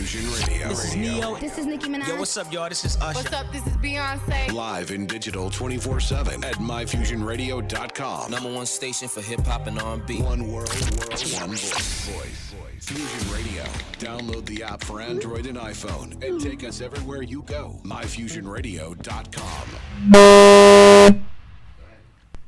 Fusion Radio. This is Neo. This is Nicki Minaj. Yo, what's up, y'all? This is Usher. What's up? This is Beyonce. Live in digital 24/7 at myfusionradio.com. #1 station for hip hop and R&B. One world, one voice. Fusion Radio. Download the app for Android and iPhone and take us everywhere you go. myfusionradio.com.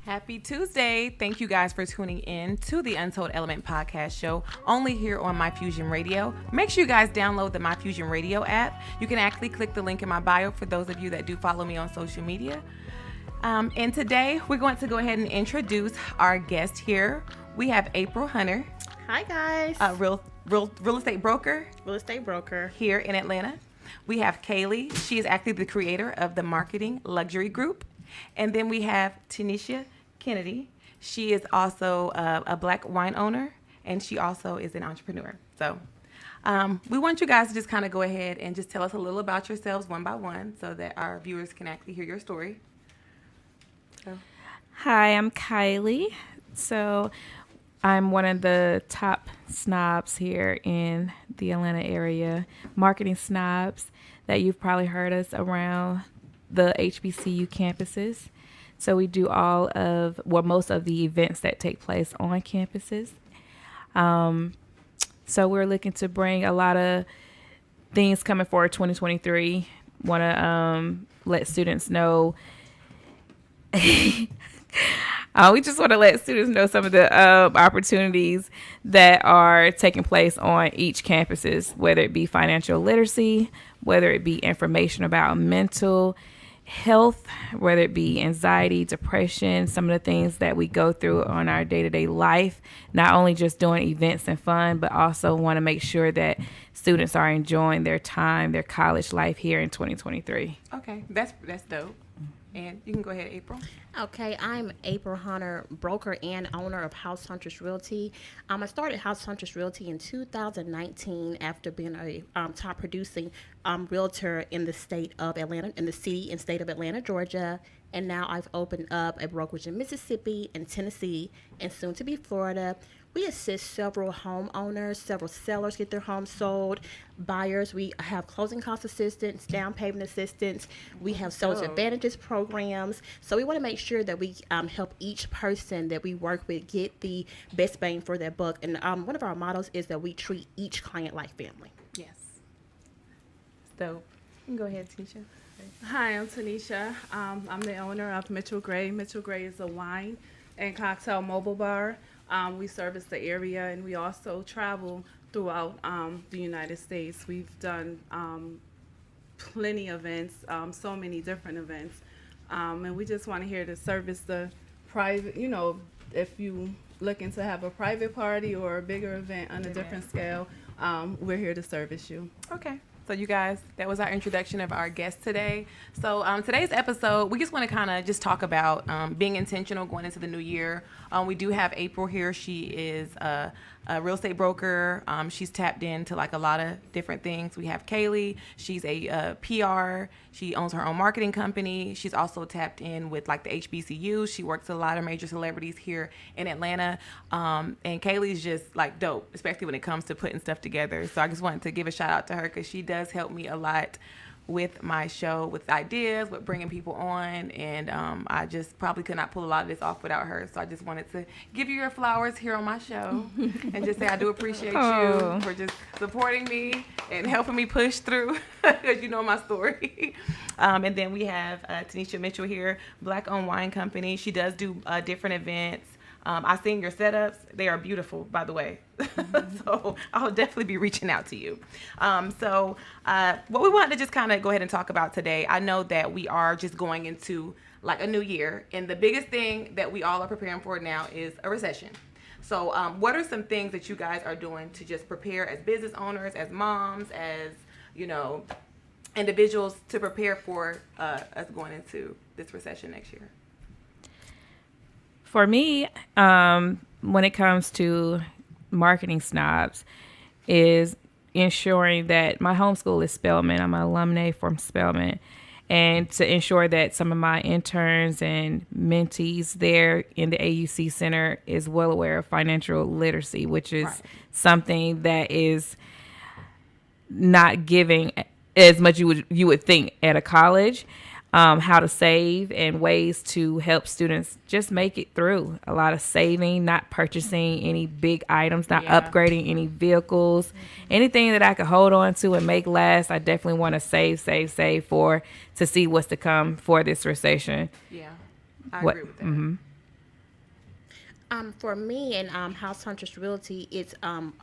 Happy Tuesday. Thank you guys for tuning in to the Untold Element podcast show, only here on My Fusion Radio. Make sure you guys download the My Fusion Radio app. You can actually click the link in my bio for those of you that do follow me on social media. And today we're going to go ahead and introduce our guest here. We have April Hunter. Hi guys. A real estate broker. Real estate broker. Here in Atlanta. We have Kaylee. She is actually the creator of the Marketing Luxury Group. And then we have Tanisha Kennedy. She is also a Black wine owner, and she also is an entrepreneur. So we want you guys to just kind of go ahead and just tell us a little about yourselves one by one so that our viewers can actually hear your story. So. Hi, I'm Kylie. So I'm one of the top snobs here in the Atlanta area, marketing snobs that you've probably heard us around the HBCU campuses. So we do most of the events that take place on campuses. So we're looking to bring a lot of things coming for 2023. Want to let students know. We just want to let students know some of the opportunities that are taking place on each campuses, whether it be financial literacy, whether it be information about mental health, whether it be anxiety, depression, some of the things that we go through on our day-to-day life, not only just doing events and fun, but also want to make sure that students are enjoying their time, their college life here in 2023. Okay, that's dope. And you can go ahead, April. Okay, I'm April Hunter, broker and owner of House Hunters Realty. I started House Hunters Realty in 2019 after being a top producing realtor in the state of Atlanta, in the city and state of Atlanta, Georgia. And now I've opened up a brokerage in Mississippi and Tennessee and soon to be Florida. We assist several homeowners, several sellers get their homes sold, buyers. We have closing cost assistance, down payment assistance. We have sellers advantages programs. So we want to make sure that we help each person that we work with get the best bang for their buck. And one of our mottos is that we treat each client like family. Yes. So you can go ahead, Tanisha. Hi, I'm Tanisha. I'm the owner of Mitchell Gray. Mitchell Gray is a wine and cocktail mobile bar. We service the area, and we also travel throughout the United States. We've done plenty of events, so many different events, and we just want to here to service the private, if you looking to have a private party or a bigger event on a different scale, we're here to service you. Okay. So you guys, that was our introduction of our guest today. So today's episode, we just want to kind of just talk about being intentional going into the new year. We do have April here. She is a real estate broker. She's tapped into like a lot of different things. We have Kaylee. She's a PR. She owns her own marketing company. She's also tapped in with like the HBCUs. She works with a lot of major celebrities here in Atlanta. And Kaylee's just like dope, especially when it comes to putting stuff together. So I just wanted to give a shout out to her because she does help me a lot with my show, with ideas, with bringing people on, and I just probably could not pull a lot of this off without her. So I just wanted to give you your flowers here on my show and just say I do appreciate you for just supporting me and helping me push through because you know my story. And then we have Tanisha Mitchell here, Black-owned wine company. She does do different events. I've seen your setups. They are beautiful, by the way. So I'll definitely be reaching out to you. So what we wanted to just kind of go ahead and talk about today, I know that we are just going into like a new year. And the biggest thing that we all are preparing for now is a recession. So what are some things that you guys are doing to just prepare as business owners, as moms, as, individuals to prepare for us going into this recession next year? For me, when it comes to marketing snobs, is ensuring that my homeschool is Spelman. I'm an alumni from Spelman. And to ensure that some of my interns and mentees there in the AUC Center is well aware of financial literacy, which is something that is not giving as much you would think at a college. How to save and ways to help students just make it through. A lot of saving, not purchasing any big items, not upgrading any vehicles, anything that I could hold on to and make last. I definitely want to save for to see what's to come for this recession. Yeah, I agree with that. Mm-hmm. For me and House Huntress Realty, it's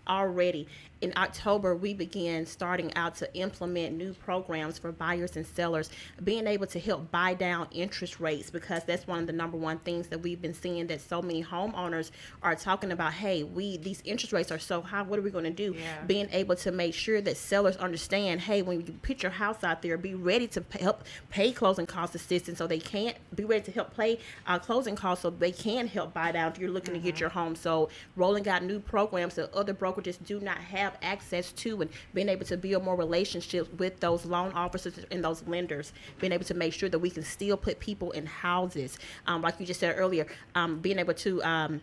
already in October we began starting out to implement new programs for buyers and sellers, being able to help buy down interest rates, because that's one of the number one things that we've been seeing, that so many homeowners are talking about. Hey, these interest rates are so high. What are we going to do? Yeah. Being able to make sure that sellers understand, hey, when you put your house out there, be ready to help pay closing cost assistance, so they can't be ready to help pay closing costs, so they can help buy down if you're looking to get your home. So rolling out new programs that other brokerages do not have access to, and being able to build more relationships with those loan officers and those lenders, being able to make sure that we can still put people in houses. Like you just said earlier, being able to a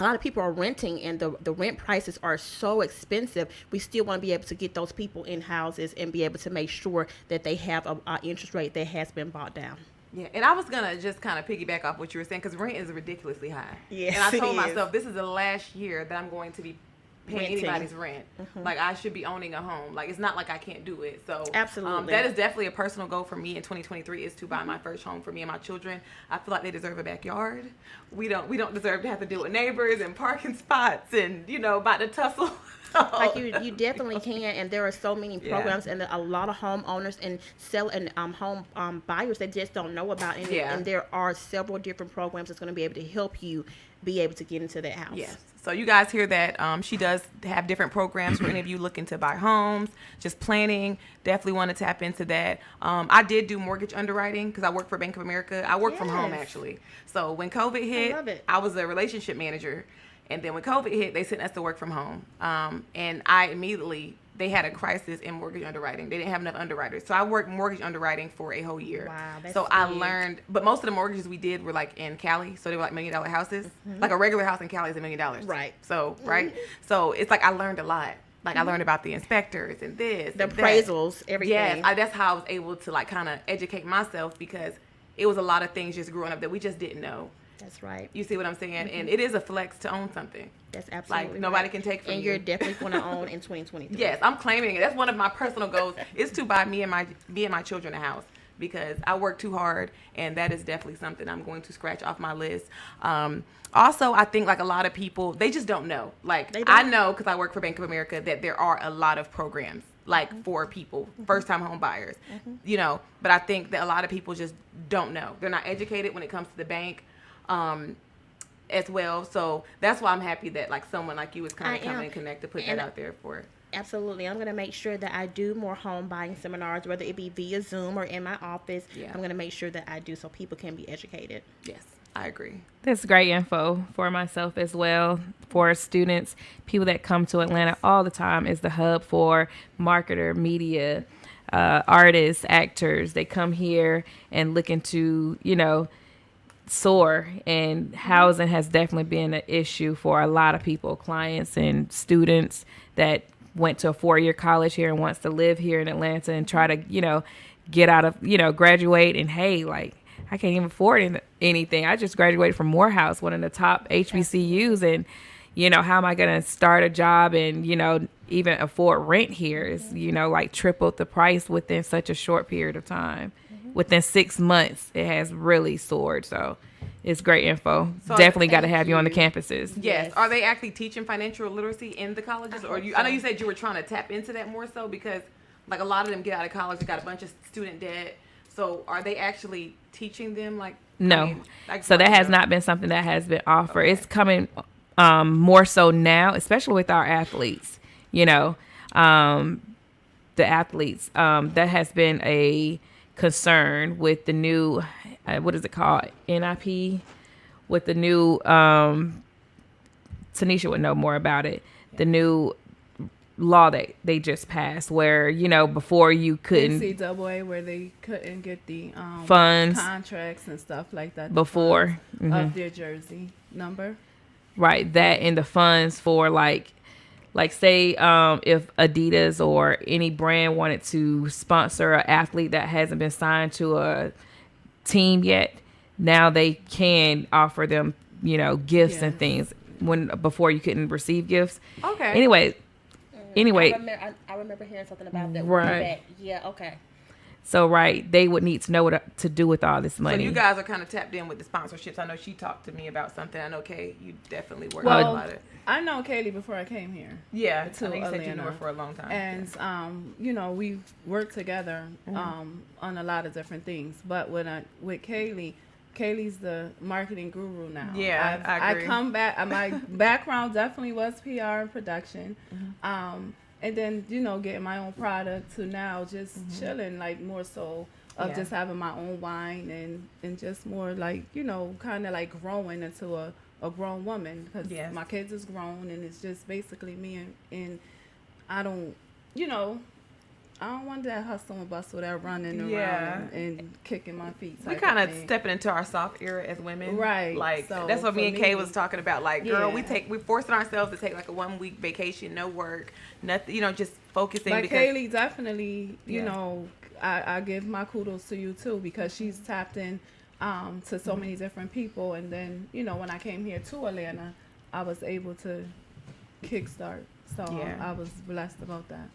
lot of people are renting, and the rent prices are so expensive. We still want to be able to get those people in houses and be able to make sure that they have a interest rate that has been bought down. Yeah, and I was gonna just kind of piggyback off what you were saying, because rent is ridiculously high. Yes, and I it told is. myself this is the last year that I'm going to be paying Renting. anybody's rent. Like, I should be owning a home. Like, it's not like I can't do it. So Absolutely. that is definitely a personal goal for me in 2023, is to buy my first home for me and my children. I feel like they deserve a backyard. We don't deserve to have to deal with neighbors and parking spots and about to tussle. Like you definitely can, and there are so many programs, and a lot of homeowners and home buyers that just don't know about it. Yeah. And there are several different programs that's going to be able to help you be able to get into that house. Yes. So you guys hear that she does have different programs for any of you looking to buy homes, just planning. Definitely want to tap into that. I did do mortgage underwriting because I work for Bank of America. I work from home, Yes. actually. So when COVID hit, love it. I was a relationship manager. And then when COVID hit, they sent us to work from home. And they had a crisis in mortgage underwriting. They didn't have enough underwriters. So I worked mortgage underwriting for a whole year. Wow, that's so I big. learned, but most of the mortgages we did were like in Cali. So they were like $1 million houses. Like a regular house in Cali is $1 million. Right. So, right. So it's like I learned a lot. Like I learned about the inspectors and this. The and that. appraisals, everything. Yes. That's how I was able to like kind of educate myself, because it was a lot of things just growing up that we just didn't know. That's right. You see what I'm saying? And it is a flex to own something. That's absolutely Like nobody right. can take from And you. you're definitely going to own in 2023. Yes, I'm claiming it. That's one of my personal goals, is to buy me and my children a house, because I work too hard, and that is definitely something I'm going to scratch off my list. Also, I think like a lot of people, they just don't know. Like I know, because I work for Bank of America, that there are a lot of programs like for people, first-time home buyers, but I think that a lot of people just don't know. They're not educated when it comes to the bank. As well, so that's why I'm happy that like someone like you is kind of coming and connect to put that out there for. Absolutely. I'm going to make sure that I do more home buying seminars, whether it be via Zoom or in my office. Yeah. I'm going to make sure that I do, so people can be educated. Yes, I agree. That's great info for myself as well. For students, people that come to Atlanta all the time, is the hub for marketer, media, artists, actors. They come here and looking to, soar, and housing has definitely been an issue for a lot of people, clients and students that went to a 4-year college here and wants to live here in Atlanta and try to, get out of, graduate, and hey, like, I can't even afford anything. I just graduated from Morehouse, one of the top HBCUs, and how am I going to start a job and, even afford rent here? Is, like tripled the price within such a short period of time. Within 6 months, it has really soared. So it's great info. So Definitely got to have you on the campuses. Yes. Are they actually teaching financial literacy in the colleges, or I know you said you were trying to tap into that more so, because like a lot of them get out of college, they got a bunch of student debt. So are they actually teaching them like? No. So that has not been something that has been offered. Okay. It's coming more so now, especially with our athletes. The athletes, that has been a concern with the new, what is it called, NIP, with the new, Tanisha would know more about it, the new law that they just passed, where before you couldn't NCAA, where they couldn't get the funds, contracts and stuff like that before of their jersey number, right? That and the funds for like Like say if Adidas or any brand wanted to sponsor an athlete that hasn't been signed to a team yet, now they can offer them, gifts and things before you couldn't receive gifts. Okay. Anyway, I remember hearing something about that. Right. Yeah. Okay. So they would need to know what to do with all this money. So you guys are kind of tapped in with the sponsorships. I know she talked to me about something. I know, Kay, you definitely worked on about it. I know Kaylee before I came here. Yeah, to I think you said you knew her Atlanta. for a long time. And we've worked together on a lot of different things. But with Kaylee's the marketing guru now. Yeah, I agree. I come back. My background definitely was PR and production. And then, getting my own product to now just chilling, like more so of just having my own wine and just more like, kind of like growing into a grown woman because my kids is grown and it's just basically me and I don't want that hustle and bustle, that running around and kicking my feet. We kind of stepping into our soft era as women, right? Like so that's what me and Kay was me, talking about. Like, girl, we're forcing ourselves to take like a 1 week vacation, no work, nothing. just focusing. But because Kaylee definitely, I give my kudos to you too because she's tapped in to so many different people. And then when I came here to Atlanta, I was able to kickstart. So I was blessed about that.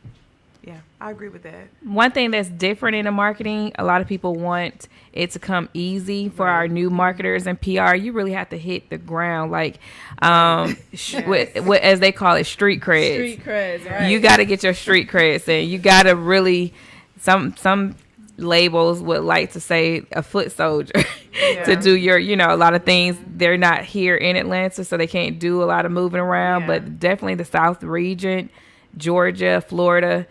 Yeah, I agree with that. One thing that's different in the marketing, a lot of people want it to come easy for our new marketers and PR. You really have to hit the ground, like what as they call it, street creds. Street creds, right? You got to get your street creds in. You got to really some labels would like to say a foot soldier to do your, a lot of things. They're not here in Atlanta, so they can't do a lot of moving around. But definitely the South region, Georgia, Florida.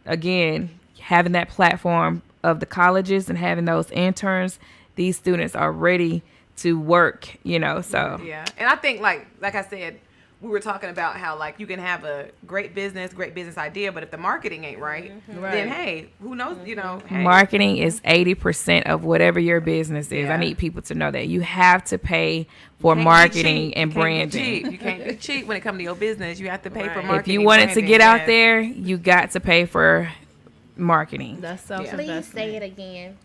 Again, having that platform of the colleges and having those interns, these students are ready to work, so. Yeah. And I think like I said, we were talking about how like you can have a great business idea, but if the marketing ain't right, then hey, who knows, hey. Marketing is 80% of whatever your business is. Yeah. I need people to know that. You have to pay for marketing and branding. You can't be cheap when it comes to your business. You have to pay for If marketing. you wanted to get out there, you got to pay for marketing. That's self-investment. Please say it again.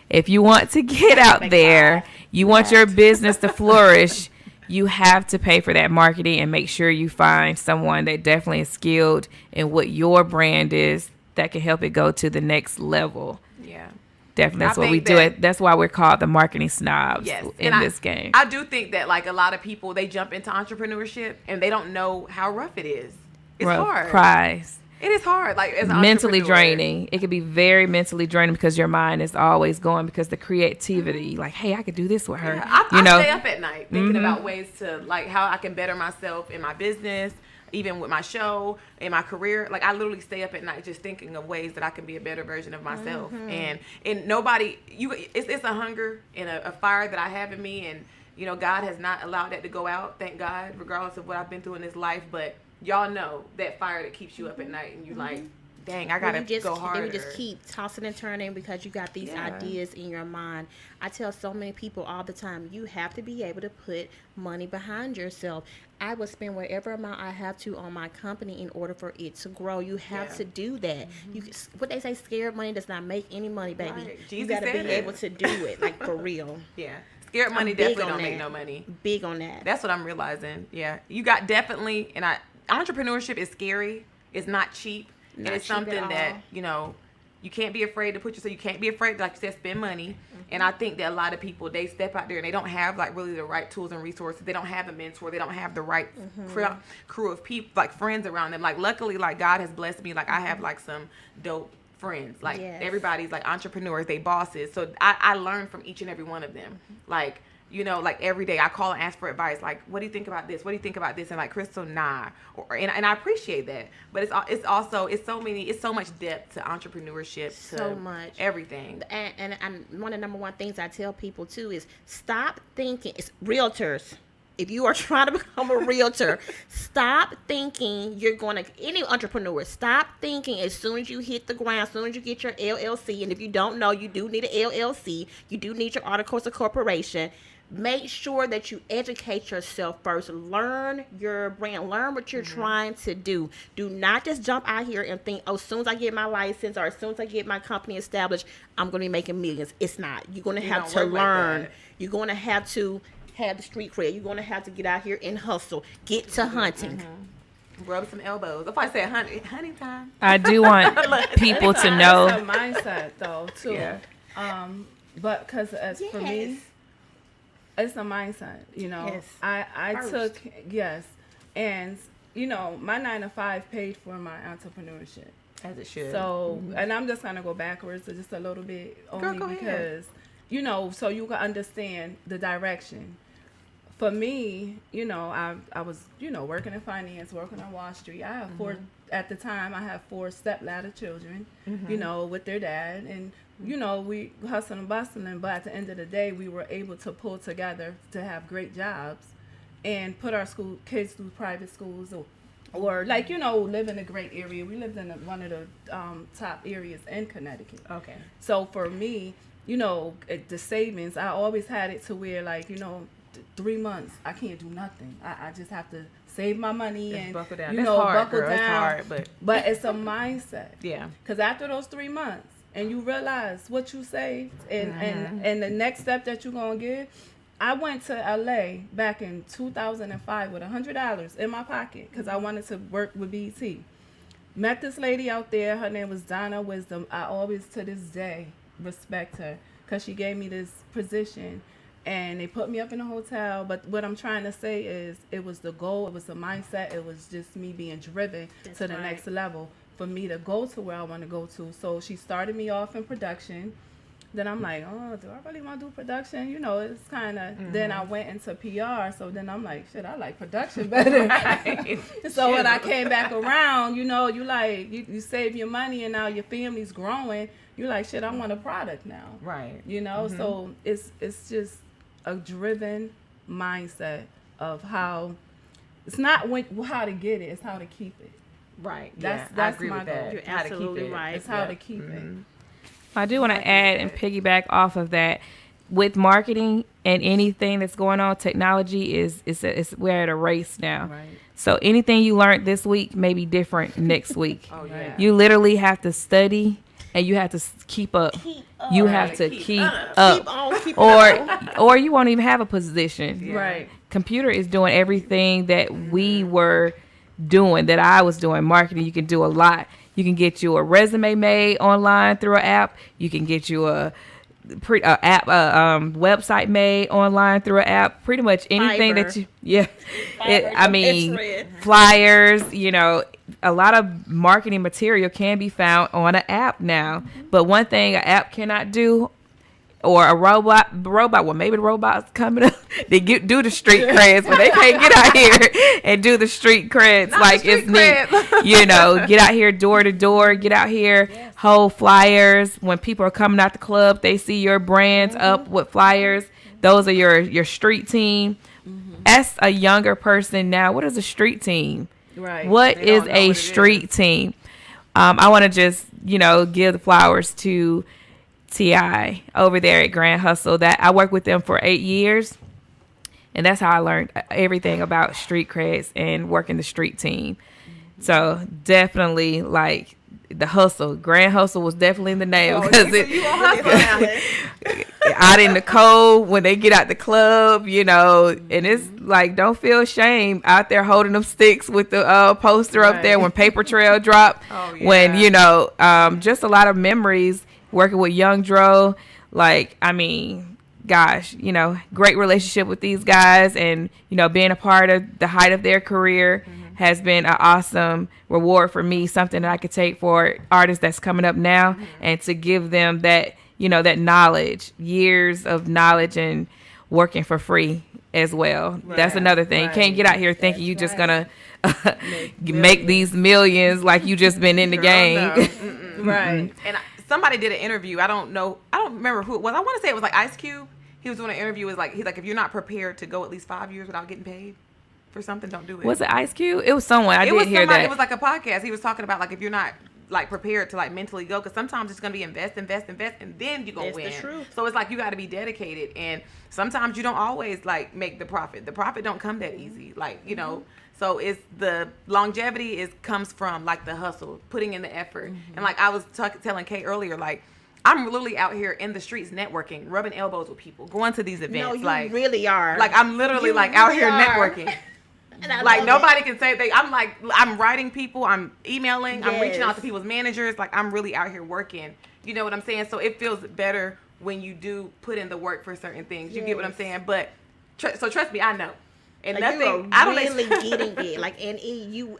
If you want to get out there, you want your business to flourish, you have to pay for that marketing and make sure you find someone that definitely is skilled in what your brand is that can help it go to the next level. Yeah. Definitely. That's what we do. That's why we're called the marketing snobs in this game. I do think that like a lot of people, they jump into entrepreneurship and they don't know how rough it is. It's hard. Cries. It is hard. Like as an mentally entrepreneur. draining. It can be very mentally draining because your mind is always going because the creativity, like, hey, I could do this with her. Yeah, I stay up at night thinking about ways to like how I can better myself in my business, even with my show, in my career. Like I literally stay up at night just thinking of ways that I can be a better version of myself. And nobody, it's a hunger and a fire that I have in me, and God has not allowed that to go out. Thank God, regardless of what I've been through in this life, but. Y'all know that fire that keeps you up at night, and you like, dang, I gotta go harder. They just keep tossing and turning because you got these ideas in your mind. I tell so many people all the time, you have to be able to put money behind yourself. I will spend whatever amount I have to on my company in order for it to grow. You have to do that. What they say, scared money does not make any money, baby. Right. You got to be able to do it, like for real. Yeah. Scared money definitely don't make no money. Big on that. That's what I'm realizing. Yeah. You got definitely, and entrepreneurship is scary. It's not cheap. And it's something that, you can't be afraid to put yourself, you can't be afraid to, like you said, spend money. And I think that a lot of people, they step out there and they don't have like really the right tools and resources. They don't have a mentor. They don't have the right crew of people, like friends around them. Like luckily, like God has blessed me. Like I have like some dope friends. Like everybody's like entrepreneurs, they bosses. So I learn from each and every one of them. Like, like every day I call and ask for advice. Like, what do you think about this? What do you think about this? And like, Crystal, nah. And I appreciate that. But it's so much depth to entrepreneurship. So much. Everything. And one of the number one things I tell people too is stop thinking. It's realtors. If you are trying to become a realtor, stop thinking you're going to, any entrepreneur, stop thinking as soon as you hit the ground, as soon as you get your LLC, and if you don't know, you do need an LLC, you do need your articles of corporation. make sure that you educate yourself first. Learn your brand. Learn what you're trying to do. Do not just jump out here and think, oh, as soon as I get my license or as soon as I get my company established, I'm going to be making millions. It's not. You're going to have to learn. You're going to have to have the street cred. You're going to have to get out here and hustle. Get to hunting. Rub some elbows. If I say honey time. I do want people to know. It's a mindset, though, too. Yeah. But because for me, it's a mindset. You know, Yes. I First. took and you know, my 9 to 5 paid for my entrepreneurship. As it should. So, and I'm just gonna go backwards just a little bit, only go ahead. because, you know, so you can understand the direction. For me, you know, I was, you know, working in finance, working on Wall Street. I have four at the time. I have 4 stepladder children, you know, with their dad, and you know, we hustling and bustling. But at the end of the day, we were able to pull together to have great jobs, and put our kids through private schools or like, you know, live in a great area. We lived in one of the top areas in Connecticut. Okay. So for me, you know, the savings, I always had it to where, like, you know, 3 months, I can't do nothing. I just have to save my money Just and, buckle down. you That's know, hard, buckle girl. down. It's hard, but it's a mindset. Yeah. Because after those 3 months, and you realize what you saved and the next step that you're going to get, I went to LA back in 2005 with $100 in my pocket because I wanted to work with BET. Met this lady out there. Her name was Donna Wisdom. I always, to this day, respect her because she gave me this position. And they put me up in a hotel. But what I'm trying to say is it was the goal. It was the mindset. It was just me being driven to the next level for me to go to where I want to go to. So she started me off in production. Then I'm like, oh, do I really want to do production? You know, it's kind of, then I went into PR. So then I'm like, shit, I like production better. So when I came back around, you know, you save your money and now your family's growing. You're like, shit, I want a product now. Right. You know, so it's just a driven mindset of how, it's not how to get it, it's how to keep it. Right. That's I agree my with that. goal. You're How to keep absolutely it. right. It's how to keep it. I do want to add and piggyback off of that. With marketing and anything that's going on, technology is we're at a race now. Right. So anything you learned this week may be different next week. Oh yeah. You literally have to study and you have to keep up. You have to keep up. Keep on. Or you won't even have a position. Right. Computer is doing everything that we were doing, that I was doing. Marketing, you can do a lot. You can get you a resume made online through an app. You can get you a website made online through an app. Pretty much anything that you, flyers. You know, a lot of marketing material can be found on an app now. But one thing an app cannot do, or a robot. Well, maybe the robot's coming up. They do the street creds, but they can't get out here and do the street creds like it's neat. You know, get out here door to door. Get out here, hold flyers. When people are coming out the club, they see your brands up with flyers. Those are your street team. As a younger person now, what is a street team? Right. What They don't is know a what it street team? I want to just, give the flowers to T.I. over there at Grand Hustle. That I worked with them for 8 years, and that's how I learned everything about street creds and working the street team. So definitely, like, the hustle, Grand Hustle was definitely in the name because out in the cold when they get out the club, and it's like, don't feel ashamed out there holding them sticks with the poster up there when Paper Trail dropped. When just a lot of memories working with Young Dro. Like, I mean, gosh, great relationship with these guys, and being a part of the height of their career has been an awesome reward for me, something that I could take for artists that's coming up now and to give them that, that knowledge, years of knowledge, and working for free as well. Right. That's another thing. Right. Can't get out here thinking you just gonna make these millions like you just been in the game. No. Right. And somebody did an interview. I don't remember who it was. I want to say it was like Ice Cube. He was doing an interview. He's like, if you're not prepared to go at least 5 years without getting paid for something, don't do it. Was it Ice Cube? It was someone. I did hear that. It was like a podcast. He was talking about, like, if you're not like prepared to like mentally go, because sometimes it's gonna be invest, and then you're gonna That's the win. truth. So it's like you got to be dedicated, and sometimes you don't always like make the profit. The profit don't come that easy, like you know. So it's the longevity comes from like the hustle, putting in the effort, and like I was telling Kay earlier, like I'm literally out here in the streets networking, rubbing elbows with people, going to these events. No, you like really are. like I'm literally You like out really here are. networking. And I Like love nobody it. can say I'm writing people, I'm emailing, I'm reaching out Yes. to people's managers. Like I'm really out here working. You know what I'm saying? So it feels better when you do put in the work for certain things. You get what I'm Yes. saying? But so trust me, I know. And Like, nothing. you are I don't really ex- getting it. Like, and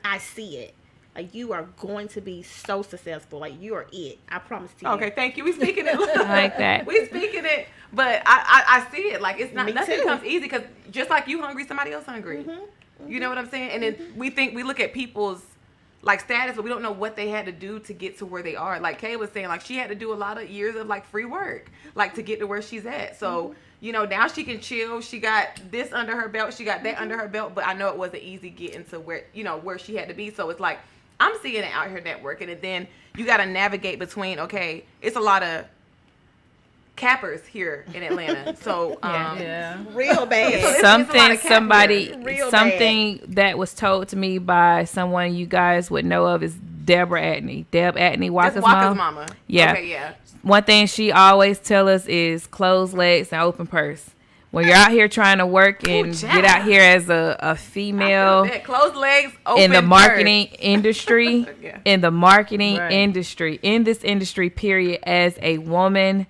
I see it. Like, you are going to be so successful. Like, you are it. I promise to you. Okay, thank you. We speaking it. I like that. We speaking it, but I see it. Like it's not Me nothing too. comes easy, because just like you hungry, somebody else hungry. You know what I'm saying? And then we look at people's like status, but we don't know what they had to do to get to where they are. Like Kay was saying, like she had to do a lot of years of like free work, like to get to where she's at. So you know, now she can chill. She got this under her belt. She got that under her belt. But I know it wasn't easy getting to where she had to be. So it's like I'm seeing it out here networking, and then you got to navigate between. Okay, it's a lot of cappers here in Atlanta. So Real bad. It's a lot Something of cat somebody here. Real something that was told to me by someone you guys would know of is Deborah Atney. Deb Atney, That's Waka's Waka's mom. mama. Yeah. Okay, yeah. One thing she always tell us is closed legs and open purse. When you're out here trying to work and child. get out here as a I female feel that. Closed legs, open in the purse. marketing industry, Yeah. in the marketing Right. industry, in this industry, period, as a woman,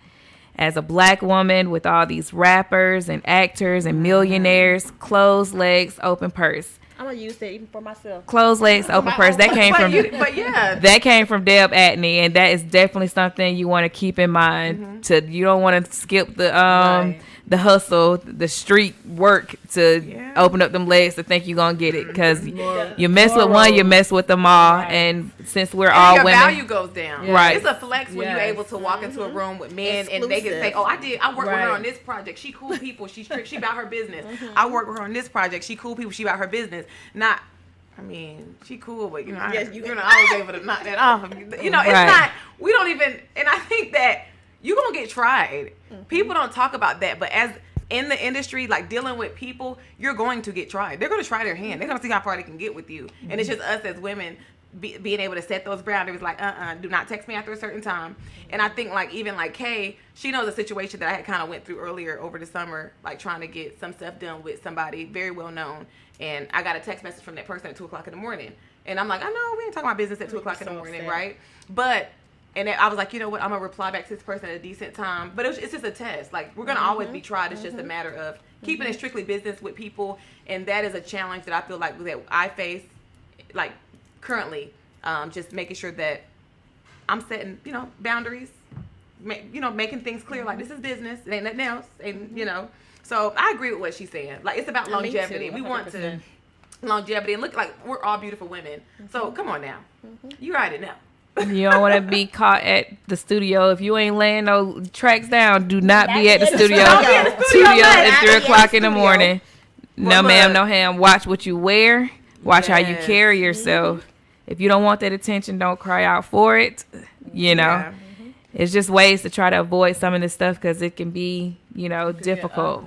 as a black woman with all these rappers and actors and millionaires, closed legs, open purse. I'm going to use that even for myself. Closed legs, open purse. That came from But yeah, that came from Deb Atney, and that is definitely something you want to keep in mind. You don't want to skip the Right. the hustle, the street work to Yeah. open up them legs to think you're gonna get it, because you mess with one, you mess with them all. And since we're and all your women, value goes down. Right. It's a flex when you're Yes. able to walk into a room with men and they can say, Exclusive. "Oh, I worked with her Right. on this project. She cool people. She's strict. She about her business. I worked with her on this project. She cool people. She about her business." Not. I mean, she cool, but you know, Yes, I was able to knock that off. You know, it's Right. not. We don't even. And I think that you're gonna get tried. People don't talk about that, but as in the industry, like dealing with people, you're going to get tried. They're gonna try their hand. They're gonna see how far they can get with you. And it's just us as women being able to set those boundaries. Like, do not text me after a certain time. And I think like even like Kay, she knows a situation that I had kind of went through earlier over the summer, like trying to get some stuff done with somebody very well known. And I got a text message from that person at 2:00 in the morning. And I'm like, I know we ain't talking about business at 2:00 in the morning, upset. right? But and then I was like, you know what? I'm gonna reply back to this person at a decent time. But it's just a test. Like we're gonna always be tried. It's just a matter of keeping it strictly business with people, and that is a challenge that I feel like that I face, like currently. Just making sure that I'm setting, boundaries. Making things clear. Like this is business. It ain't nothing else. And so I agree with what she's saying. Like it's about Me too, longevity. We want to 100%. longevity and look like we're all beautiful women. So come on now, you already know. you don't want to be caught at the studio. If you ain't laying no tracks down, do not be at the studio. Don't be at the studio, Studio man. at Not 3 be at o'clock the in the studio. morning. No, Well, ma'am, look. no ham. Watch what you wear. Watch how you Yes. carry yourself. If you don't want that attention, don't cry out for it. Yeah. It's just ways to try to avoid some of this stuff, because it can be, difficult.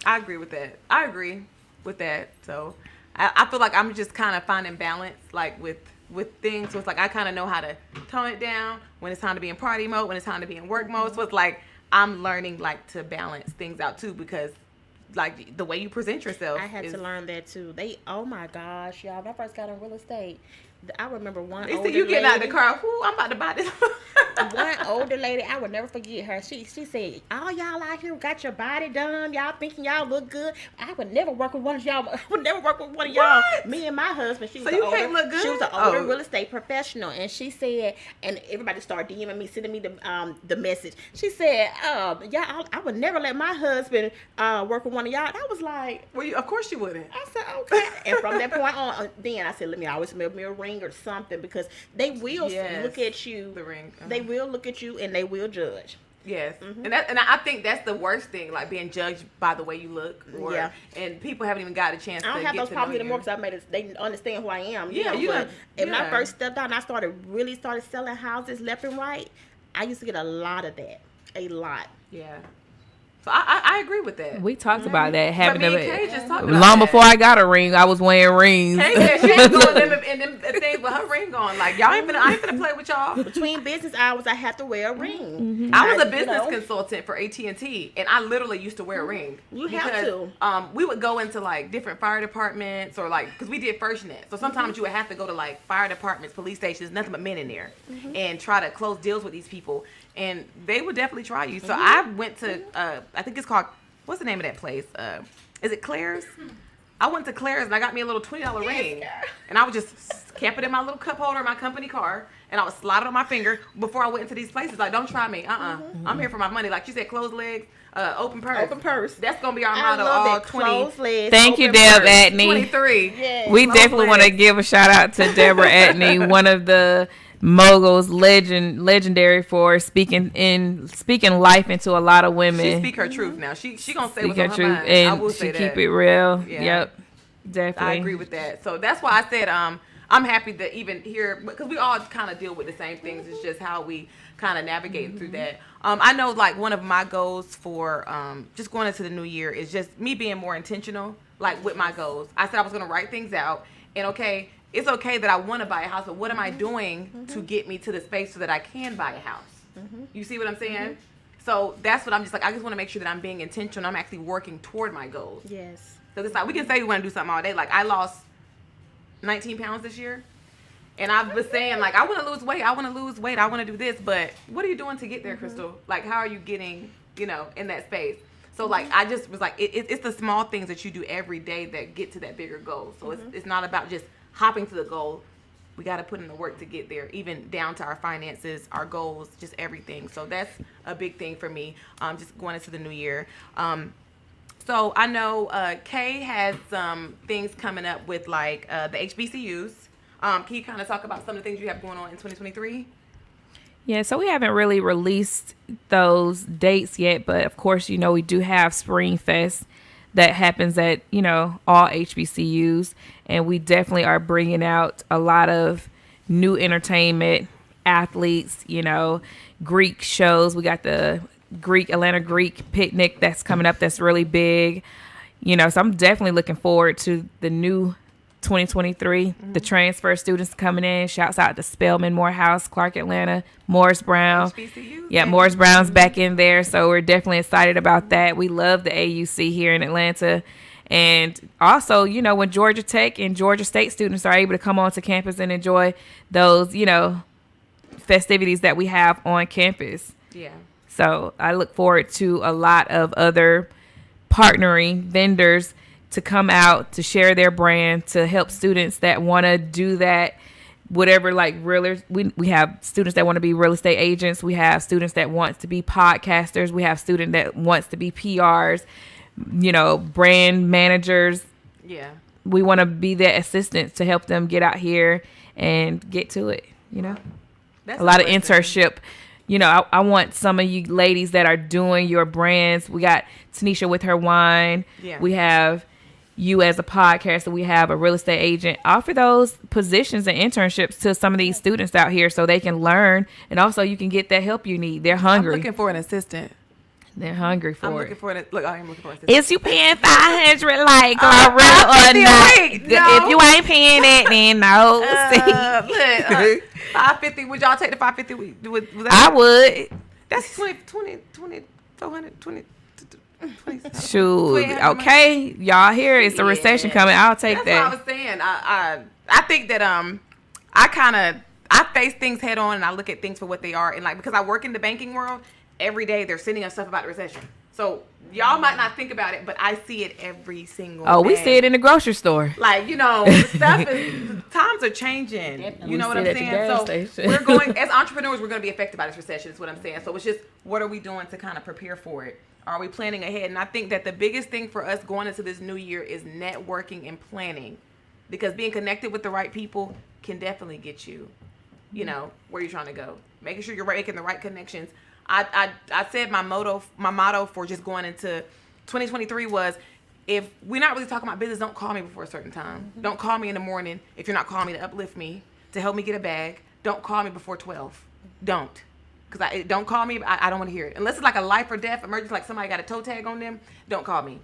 I agree with that. I agree with that. So I feel like I'm just kind of finding balance, like with things. So it's like I kind of know how to tone it down when it's time to be in party mode, when it's time to be in work mode. So it's like I'm learning like to balance things out too, because like the way you present yourself. I had is, to learn that too. Oh my gosh, y'all! When I first got in real estate, I remember one They older see you getting out of the lady- car. Whoo, I'm about to buy this. One older lady, I would never forget her. She said, "All y'all out here got your body done. Y'all thinking y'all look good. I would never work with one of y'all. I would never work with one of y'all. What? Me and my husband. She was So an you can't older, look good? She was an older Oh. real estate professional, and she said, and everybody started DMing me, sending me the message. She said, y'all, I would never let my husband work with one of y'all. And I was like, Well, of course you wouldn't. I said, okay. And from that point on, then I said, let me always mail me a ring or something, because they will Yes. look at you. The ring. Uh-huh. They will look at you and they will judge. Yes, and I think that's the worst thing, like being judged by the way you look, or and people haven't even got a chance. I don't to have get those to problems know anymore you. because they understand who I am. Yeah, know, you but got- when I yeah. first stepped out and I started selling houses left and right, I used to get a lot of that, a lot. Yeah, so I agree with that. We talked about that But having me and them. Kay just talked about Long that. before I got a ring, I was wearing rings. Kay said she ain't doing them and them things with her ring on. Like I ain't finna play with y'all. Between business hours, I have to wear a ring. I was a business consultant for AT&T, and I literally used to wear a ring. You have to. We would go into like different fire departments, or like because we did FirstNet, so sometimes you would have to go to like fire departments, police stations, nothing but men in there, and try to close deals with these people, and they would definitely try you. So I went to I think it's called, what's the name of that place? Is it Claire's? I went to Claire's and I got me a little $20 ring, and I would just camp it in my little cup holder in my company car, and I would slide it on my finger before I went into these places. Like, don't try me. I'm here for my money. Like you said, closed legs, open purse. Open purse. That's gonna be our I motto. love All that. Closed legs, Thank you, open Deb purse. Atney. 23. Yes. We Closed definitely want to legs. give a shout out to Deborah Atney, one of the moguls, legendary for speaking life into a lot of women. She speak her truth now. She gonna say Speak what's her on her truth, mind. I and will she say keep that. it real. Yeah. Yep, definitely. I agree with that. So that's why I said I'm happy to even hear, because we all kind of deal with the same things. It's just how we kind of navigate through that. I know like one of my goals for just going into the new year is just me being more intentional, like with my goals. I said I was going to write things out, and it's okay that I want to buy a house, but what am I doing to get me to the space so that I can buy a house? You see what I'm saying? So that's what I'm just like, I just want to make sure that I'm being intentional. I'm actually working toward my goals. Yes. So it's like, we can say we want to do something all day. Like I lost 19 pounds this year. And I've been saying, like, I want to lose weight. I want to lose weight. I want to do this. But what are you doing to get there, Crystal? Like, how are you getting, in that space? So, like, I just was like, it's the small things that you do every day that get to that bigger goal. So it's not about just hopping to the goal. We got to put in the work to get there, even down to our finances, our goals, just everything. So that's a big thing for me, just going into the new year. So I know Kay has some things coming up with like the HBCUs. Can you kind of talk about some of the things you have going on in 2023? Yeah, so we haven't really released those dates yet, but of course, we do have Spring Fest that happens at, all HBCUs, and we definitely are bringing out a lot of new entertainment, athletes, Greek shows. We got the Atlanta Greek picnic that's coming up that's really big, so I'm definitely looking forward to the new 2023, the transfer students coming in. Shouts out to Spelman, Morehouse, Clark Atlanta, Morris Brown. HBCU, Yeah, Morris Brown's back in there, so we're definitely excited about that. We love the AUC here in Atlanta. And also, when Georgia Tech and Georgia State students are able to come onto campus and enjoy those, festivities that we have on campus. Yeah. So I look forward to a lot of other partnering vendors to come out to share their brand, to help students that want to do that, whatever, like we have students that want to be real estate agents. We have students that want to be podcasters. We have students that wants to be PRs, brand managers. Yeah. We want to be their assistants to help them get out here and get to it, That's a lot of blessing. internship. I want some of you ladies that are doing your brands. We got Tanisha with her wine. Yeah. We have you as a podcaster. We have a real estate agent. Offer those positions and internships to some of these students out here so they can learn. And also you can get that help you need. They're I'm hungry. looking for an assistant. They're hungry for I'm it. looking for it. Look, I am looking for an assistant. Is you paying $500 like Glorilla or $550 not? a week, no. If you ain't paying that, then no. Look, 550. Would y'all take the 550 week? Was I would. That's 400, 20. Shoot. 2,800 Okay, y'all here. It's a recession coming. I'll take That's that. what I was saying. I think that I face things head on and I look at things for what they are, and like because I work in the banking world, every day they're sending us stuff about the recession. So y'all might not think about it, but I see it every single day. We see it in the grocery store. Like, the stuff is, times are changing. You know what I'm see it at the saying? gas So station. we're going, as entrepreneurs, we're going to be affected by this recession is what I'm saying. So it's just, what are we doing to kind of prepare for it? Are we planning ahead? And I think that the biggest thing for us going into this new year is networking and planning, because being connected with the right people can definitely get you, where you're trying to go. Making sure you're making the right connections. I said my motto for just going into 2023 was, if we're not really talking about business, don't call me before a certain time. Mm-hmm. Don't call me in the morning if you're not calling me to uplift me, to help me get a bag. Don't call me before 12. Don't. Because don't call me. I don't want to hear it. Unless it's like a life or death emergency, like somebody got a toe tag on them, don't call me.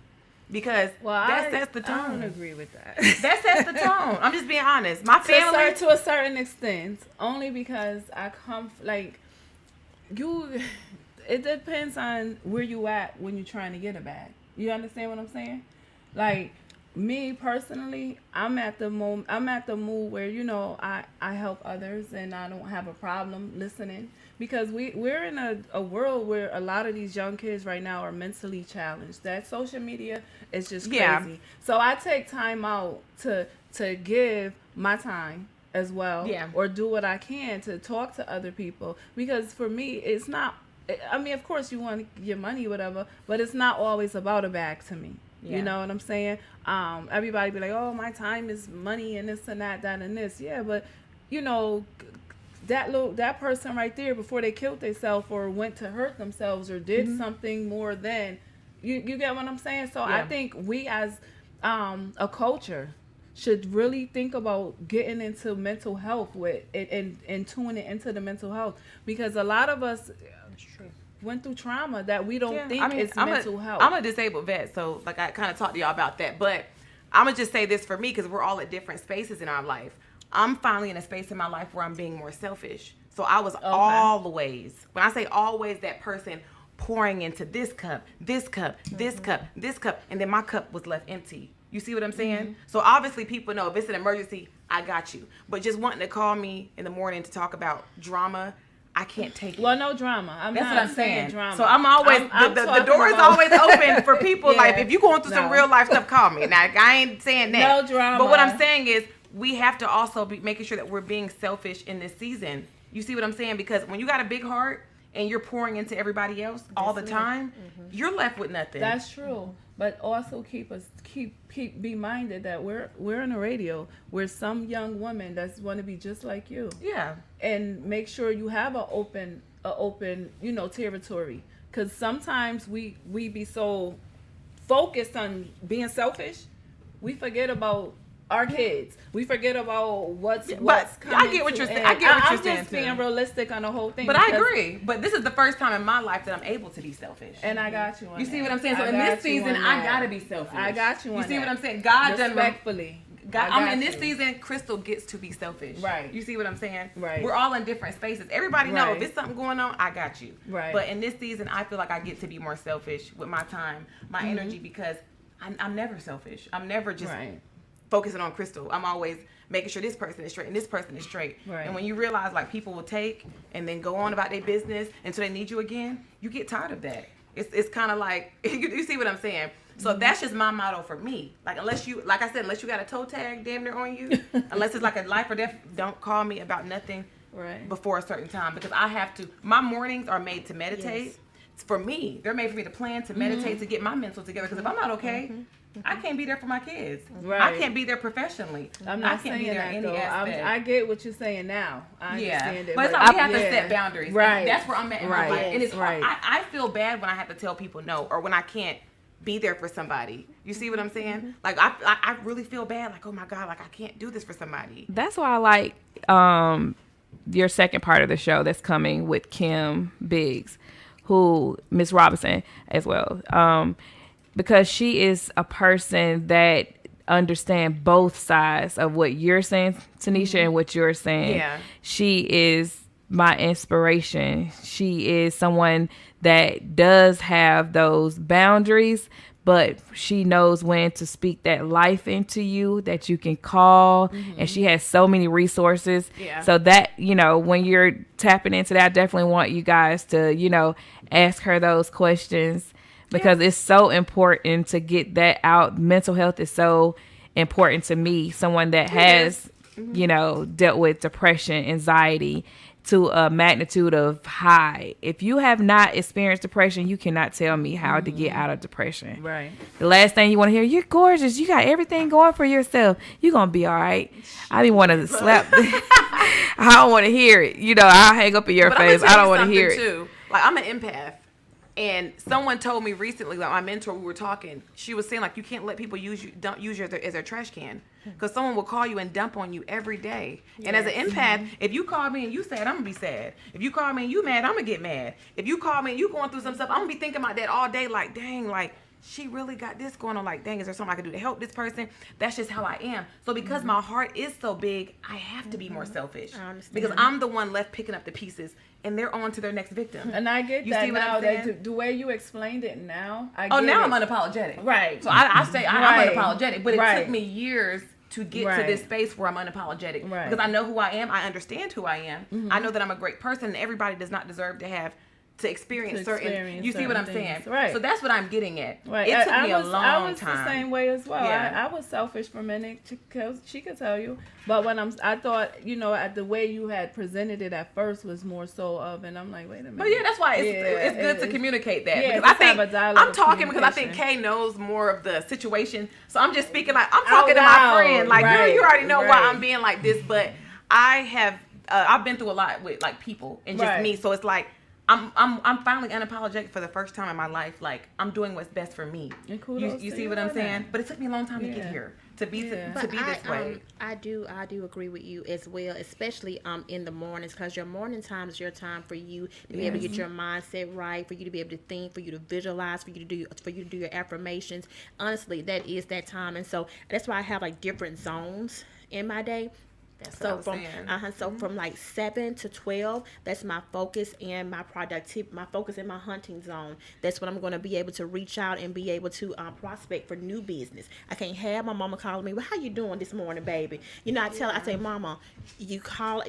Because that sets the tone. I don't agree with that. That sets the tone. I'm just being honest. My family. To a certain extent. Only because I come, like, it depends on where you at when you're trying to get a bag. You understand what I'm saying? Like, me personally, I'm at the mood where, you know, I help others and I don't have a problem listening, because we're in a world where a lot of these young kids right now are mentally challenged. That social media is just crazy. Yeah. So I take time out to give my time as well, or do what I can to talk to other people, because for me, it's not, I mean, of course you want your money, whatever, but it's not always about a bag to me. Yeah. You know what I'm saying? Everybody be like, oh, my time is money and this and that and this. Yeah, but, you know, that person right there, before they killed themselves or went to hurt themselves or did something more than, you get what I'm saying? So I think we as a culture should really think about getting into mental health with it and tuning it into the mental health, because a lot of us went through trauma that we don't think is mental health. I'm a disabled vet, so like I kind of talked to y'all about that, but I'm gonna just say this for me, because we're all at different spaces in our life. I'm finally in a space in my life where I'm being more selfish. So I was always, when I say always, that person pouring into this cup, this cup, this cup, this cup, and then my cup was left empty. You see what I'm saying? Mm-hmm. So obviously people know if it's an emergency, I got you. But just wanting to call me in the morning to talk about drama, I can't take it. Well, no drama. That's what I'm saying. Drama. So I'm always, the door is always open for people. Like, if you're going through some real life stuff, call me. Now, I ain't saying that. No drama. But what I'm saying is, we have to also be making sure that we're being selfish in this season. You see what I'm saying? Because when you got a big heart and you're pouring into everybody else all the time, you're left with nothing. That's true. But also be minded that we're on a radio where some young women that's want to be just like you. Yeah. And make sure you have a open territory, because sometimes we be so focused on being selfish, we forget about our kids. We forget about what's coming. I get what you're saying. I'm just being realistic on the whole thing. But I agree. But this is the first time in my life that I'm able to be selfish. And I got you on You see what I'm saying? So in this season, I gotta be selfish. I got you on You see what I'm saying? God done respectfully. in this season, Crystal gets to be selfish. Right. You see what I'm saying? Right. We're all in different spaces. Everybody know if it's something going on, I got you. Right. But in this season, I feel like I get to be more selfish with my time, my energy, because I'm never selfish. I'm never just focusing on Crystal. I'm always making sure this person is straight and this person is straight. Right. And when you realize like people will take and then go on about their business until they need you again, you get tired of that. It's kind of like, you see what I'm saying? So that's just my motto for me. Like, unless you got a toe tag damn near on you, unless it's like a life or death, don't call me about nothing before a certain time, because I have to, my mornings are made to meditate. Yes. For me, they're made for me to plan, to meditate, to get my mental together, because if I'm not okay, I can't be there for my kids. Right. I can't be there professionally. I'm not saying that, any aspect. I get what you're saying now. I understand it. But it's like we have to set boundaries. Right. That's where I'm at in my life. And it's I feel bad when I have to tell people no, or when I can't be there for somebody. You see what I'm saying? Like I really feel bad. Like, oh my God, like I can't do this for somebody. That's why I like your second part of the show that's coming with Kim Biggs, who Miss Robinson as well. Because she is a person that understands both sides of what you're saying, Tanisha, and what you're saying. Yeah. She is my inspiration. She is someone that does have those boundaries, but she knows when to speak that life into you that you can call. And she has so many resources. Yeah. So that, when you're tapping into that, I definitely want you guys to, ask her those questions. Because it's so important to get that out. Mental health is so important to me. Someone that has, dealt with depression, anxiety to a magnitude of high. If you have not experienced depression, you cannot tell me how to get out of depression. Right. The last thing you want to hear, you're gorgeous. You got everything going for yourself. You're going to be all right. I be wanting to slap. I don't want to hear it. I'll hang up in your face. I don't want to hear it. Like, I'm an empath. And someone told me recently, like my mentor, we were talking, she was saying, like, you can't let people don't use you as their trash can. Because someone will call you and dump on you every day. Yes. And as an empath, if you call me and you sad, I'm going to be sad. If you call me and you mad, I'm going to get mad. If you call me and you going through some stuff, I'm going to be thinking about that all day, like, dang, like, she really got this going on. Like, dang, is there something I can do to help this person? That's just how I am. So because my heart is so big, I have to be more selfish. I understand. Because I'm the one left picking up the pieces, and they're on to their next victim. And I get you that see what now. I'm saying? That the way you explained it now, I Oh, get now it. I'm unapologetic. Right. So I say I'm Right. unapologetic, but it Right. took me years to get to this space where I'm unapologetic. Right. Because I know who I am. I understand who I am. I know that I'm a great person, and everybody does not deserve to experience certain. You see what I'm saying? Right. So that's what I'm getting at. Right. It took me a I long was time. the same way as well. Yeah. I was selfish for a minute, because she could tell you. But when I thought, at the way you had presented it at first was more so of, and I'm like, wait a minute. But yeah, that's why it's good to communicate that. Yeah, because I just have think a dialogue I'm of talking because I think communication. Kay knows more of the situation. So I'm just speaking like I'm talking to loud. my friend. Like, girl, Right, you already know why right. I'm being like this. But I have I've been through a lot with like people and just Right. me. So it's like I'm finally unapologetic for the first time in my life. Like, I'm doing what's best for me. And kudos You to see you what I'm on saying? that. But it took me a long time to Yeah. get here to be Yeah. to be this way. I do agree with you as well, especially in the mornings, because your morning time is your time for you to be able to get your mindset right, for you to be able to think, for you to visualize, for you to do your affirmations. Honestly, that is that time, and so that's why I have like different zones in my day. That's what I was saying. So from like 7 to 12, that's my focus and my my focus in my hunting zone. That's when I'm going to be able to reach out and be able to prospect for new business. I can't have my mama calling me, well, how you doing this morning, baby? I say, mama, you call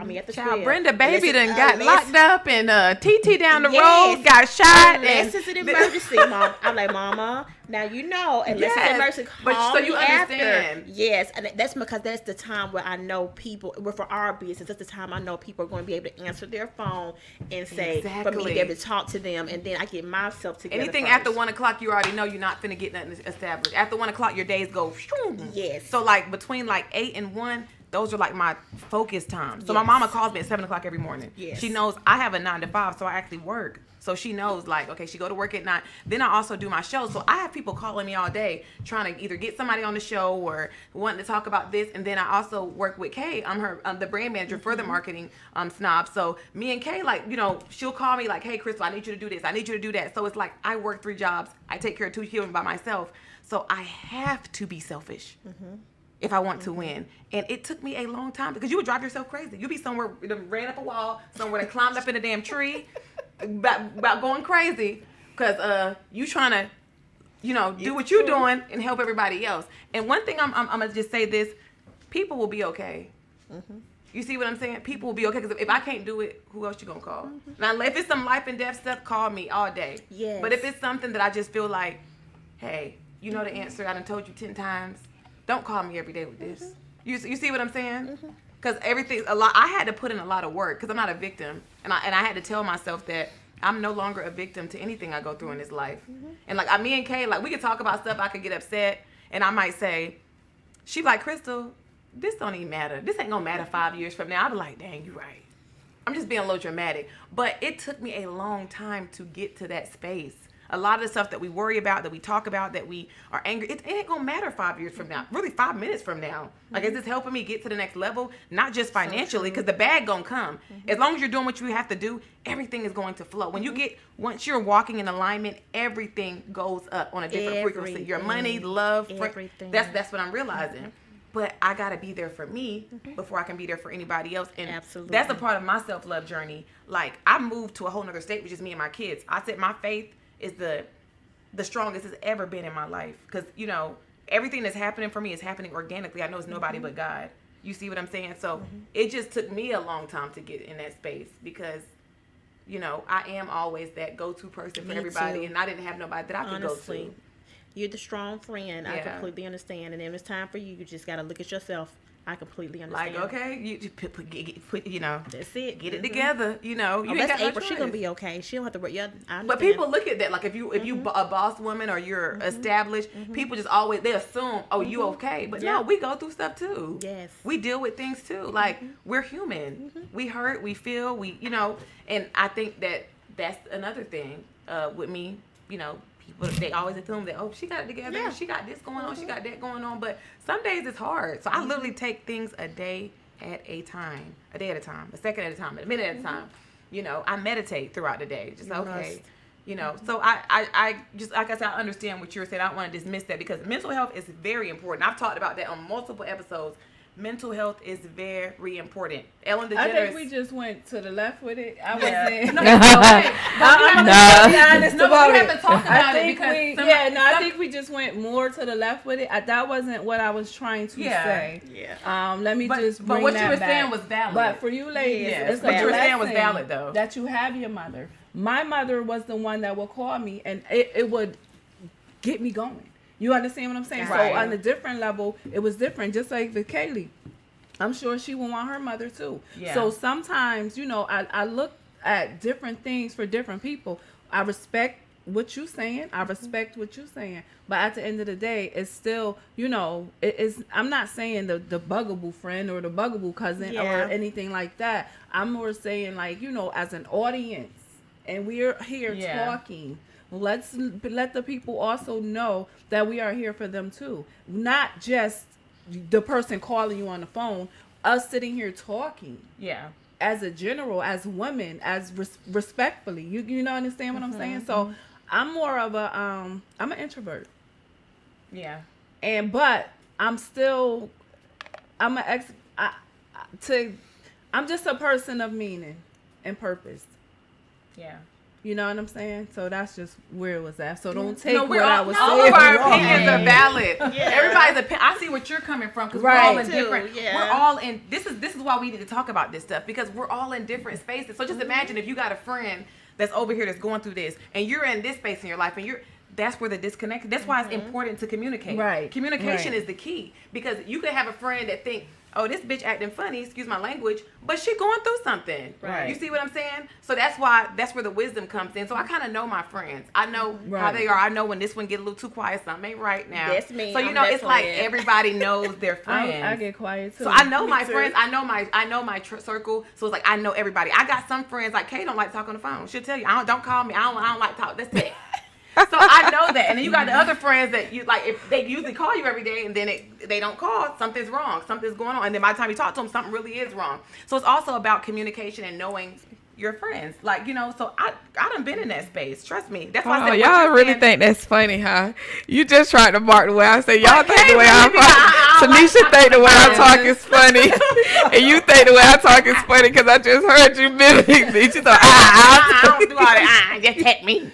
me at the Child, 12. Brenda baby Listen, done got listen. locked up and TT down the Yes. road got shot. Unless it's an emergency, Mom. I'm like, Mama, now you know. Unless it's an Yes, emergency, but call so you me after. understand. Yes, and that's because that's the time where I know people. Where for our business, that's the time I know people are going to be able to answer their phone and say for me to be able to talk to them, and then I get myself together. Anything first. after 1 o'clock, you already know you're not finna get nothing established. After 1 o'clock, your days go. Yes. So like between like 8 and 1. Those are like my focus times. So my Yes. mama calls me at 7 o'clock every morning. Yes. She knows I have a 9 to 5, so I actually work. So she knows like, okay, she go to work at 9. Then I also do my show. So I have people calling me all day trying to either get somebody on the show or wanting to talk about this. And then I also work with Kay. I'm the brand manager for the marketing snob. So me and Kay, like, she'll call me like, hey, Crystal, I need you to do this. I need you to do that. So it's like I work 3 jobs. I take care of 2 children by myself. So I have to be selfish. If I want to win. And it took me a long time because you would drive yourself crazy. You'd be somewhere, ran up a wall, somewhere that climbed up in a damn tree, about going crazy because you trying to, do what you're doing and help everybody else. And one thing I'm going to just say this, people will be okay. You see what I'm saying? People will be okay because if I can't do it, who else you going to call? Now, if it's some life and death stuff, call me all day. Yes. But if it's something that I just feel like, hey, you know the answer, I done told you 10 times. Don't call me every day with this. You see what I'm saying? Because everything's a lot. I had to put in a lot of work because I'm not a victim, and I had to tell myself that I'm no longer a victim to anything I go through in this life. And like me and Kay, like we could talk about stuff. I could get upset, and I might say, she like, Crystal, this don't even matter. This ain't gonna matter 5 years from now. I'll be like, dang, you right. I'm just being a little dramatic, but it took me a long time to get to that space. A lot of the stuff that we worry about, that we talk about, that we are angry, it ain't gonna matter 5 years from now. Really, 5 minutes from now. Like, is this helping me get to the next level? Not just financially, because the bag gonna come. As long as you're doing what you have to do, everything is going to flow. When you once you're walking in alignment, everything goes up on a different frequency. Your money, love, everything. That's what I'm realizing. But I gotta be there for me before I can be there for anybody else. And Absolutely. that's a part of my self-love journey. Like, I moved to a whole nother state with just me and my kids. I said my faith is the strongest it's ever been in my life. Because, everything that's happening for me is happening organically. I know it's nobody but God. You see what I'm saying? So it just took me a long time to get in that space because, I am always that go-to person for Me everybody. too. And I didn't have nobody that I could go Honestly, to. you're the strong friend. I Yeah. completely understand. And then it's time for you. You just got to look at yourself. I completely understand. Like, okay, you put you know, That's it. get it together. You know, you ain't That's got April. no She gonna choice. be okay. She don't have to work. Yeah, I understand. But people look at that like if you a boss woman or you're established, people just always they assume, oh, you okay. But no, we go through stuff too. Yes. We deal with things too. Like we're human. We hurt, we feel, we and I think that's another thing with me, people they always assume that, oh, she got it together, she got this going on, she got that going on. But some days it's hard. So I literally take things a day at a time, a second at a time, a minute at a time. I meditate throughout the day. Just okay. So I just, like I said, I understand what you're saying. I don't want to dismiss that because mental health is very important. I've talked about that on multiple episodes. Mental health is very important. Ellen DeGeneres. I think we just went to the left with it. I wasn't. No, I'm be honest about we it. haven't talked about it because I think we just went more to the left with it. That wasn't what I was trying to say. Yeah. Let me just but bring what that you were back. saying was valid. But for you ladies, it's what a you were saying was blessing valid though. that you have your mother. My mother was the one that would call me, and it would get me going. You understand what I'm saying? Right. So on a different level, it was different. Just like with Kaylee, I'm sure she would want her mother too. Yeah. So sometimes, I look at different things for different people. I respect what you're saying. I respect what you're saying. But at the end of the day, it's still, I'm not saying the bugaboo friend or the bugaboo cousin or anything like that. I'm more saying like, as an audience, and we're here talking. Let's let the people also know that we are here for them too. Not just the person calling you on the phone, us sitting here talking. Yeah. As a general, as women, as respectfully. You know understand what I'm saying? So I'm more of I'm an introvert. Yeah. But I'm still I'm just a person of meaning and purpose. Yeah. You know what I'm saying? So that's just where it was at. So don't take what I was all saying of our wrong. opinions are valid. Yeah. Everybody's opinion. I see what you're coming from because we're all in different. Yeah. We're all in. This is why we need to talk about this stuff because we're all in different spaces. So just imagine if you got a friend that's over here that's going through this, and you're in this space in your life, and that's where the disconnect. That's why it's important to communicate. Right. Communication is the key because you could have a friend that think, oh, this bitch acting funny, excuse my language, but she going through something. Right. You see what I'm saying? So that's where the wisdom comes in. So I kind of know my friends. I know how they are. I know when this one get a little too quiet, something ain't right now. That's me. So I'm it's like definitely- everybody knows their friends. I get quiet too. So I know my friends. I know my circle. So it's like I know everybody. I got some friends like Kay don't like talk on the phone. She'll tell you, don't call me. I don't like talk. That's it. So I know that, and then you got the other friends that you like. If they usually call you every day, and then they don't call, something's wrong, something's going on, and then by the time you talk to them, something really is wrong. So it's also about communication and knowing your friends, So I done been in that space. Trust me. That's why I said, y'all really think that's funny, huh? You just tried to mark the way I say. Y'all think the way I'm talking. Tanisha think the way I talk is funny, and you think the way I talk is funny because I just heard you mimic me. She thought, I don't do all that. Just hit me.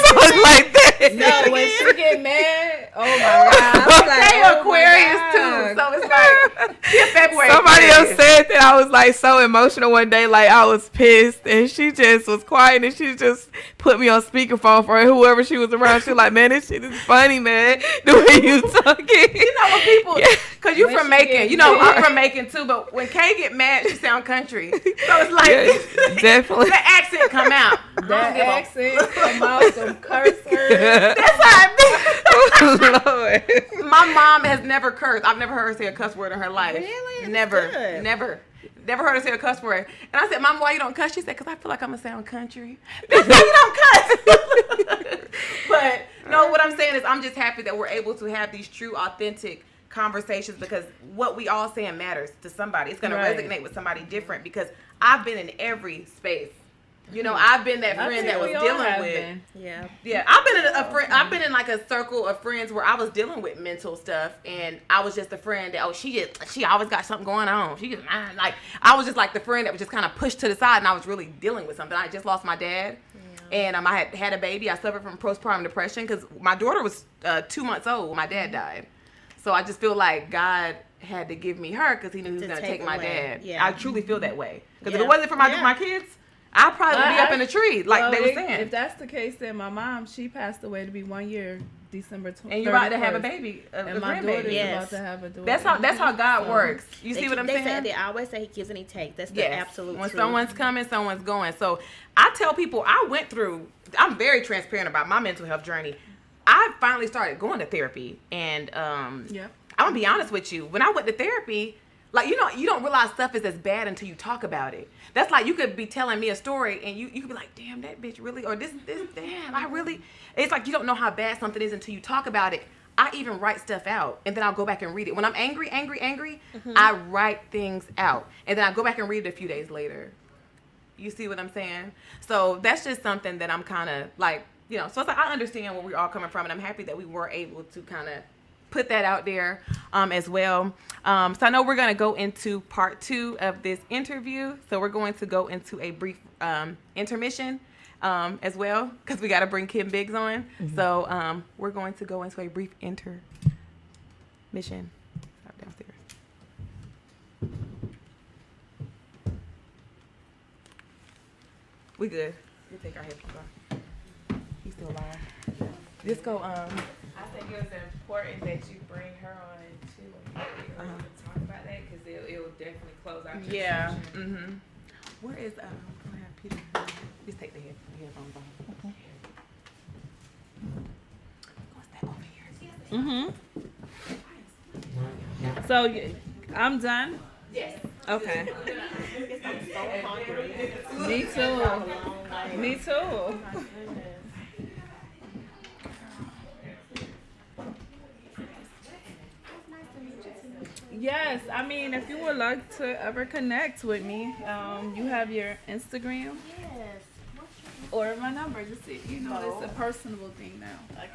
So it's like that. No, when she get mad, oh my God. I was like, They oh Aquarius my too, God. so it's like she a February. Somebody else Aquarius. said that I was like so emotional one day, like I was pissed, and she just was quiet, and she just put me on speakerphone for whoever she was around. She was like, man, this shit is funny, man, the way you talking. You know when people, cause you When from she Macon, get I'm from Macon too. But when Kay get mad, she sound country. So it's like Yeah, definitely. the accent come out. That accent come out, some curse words. That's how it Lord. be. My mom has never cursed. I've never heard her say a cuss word in her life. Really? That's Never, good. never heard her say a cuss word. And I said, Mom, why you don't cuss? She said, 'cause I feel like I'm gonna sound country. That's why you don't cuss. But no, what I'm saying is, I'm just happy that we're able to have these true, authentic conversations because what we all saying matters to somebody. It's gonna Right. resonate with somebody different because I've been in every space. I've been that I friend think that was we all dealing have with. been. Yeah. Yeah, I've been in I've been in like a circle of friends where I was dealing with mental stuff, and I was just a friend that she always got something going on. She just like I was just like the friend that was just kind of pushed to the side, and I was really dealing with something. I just lost my dad, and I had a baby. I suffered from postpartum depression because my daughter was 2 months old when my dad died. So I just feel like God had to give me her because He knew He was To going to take take my away. dad. Yeah. I truly feel that way because if Yeah. it wasn't for my Yeah. my kids, I probably would be up in the tree, like Well, they were saying. If that's the case, then my mom, she passed away to be 1 year, December 20th. And you're about to have a baby, And a my daughter's grandbaby. Yes. about to have a daughter. That's how God works. You see what I'm saying? They always say he gives and he takes. That's the Yes. absolute When truth. someone's coming, someone's going. So I tell people I'm very transparent about my mental health journey. I finally started going to therapy, and I'm gonna be honest with you. When I went to therapy, like you don't realize stuff is as bad until you talk about it. That's like you could be telling me a story, and you could be like, "Damn, that bitch really," or "This, damn, I really." It's like you don't know how bad something is until you talk about it. I even write stuff out, and then I'll go back and read it. When I'm angry, I write things out, and then I go back and read it a few days later. You see what I'm saying? So that's just something that I'm kind of like, so it's like I understand where we're all coming from, and I'm happy that we were able to kind of put that out there as well. So I know we're going to go into part 2 of this interview. So we're going to go into a brief intermission as well, because we got to bring Kim Biggs on. So we're going to go into a brief intermission. Stop downstairs. We good. We'll take our headphones off. He's still alive. Just go, I think it was important that you bring her on too. Talk about that because it'll definitely close out. Your yeah. session. Where is, I have Peter. Just take the headphones off. So I'm done. Yes. Okay. Me too. Me too. Yes, I mean, if you would like to ever connect with me, you have your Instagram Yes. or my number. Just it's a personable thing now. Okay.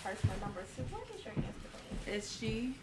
Personal number. So what is your Instagram? It's she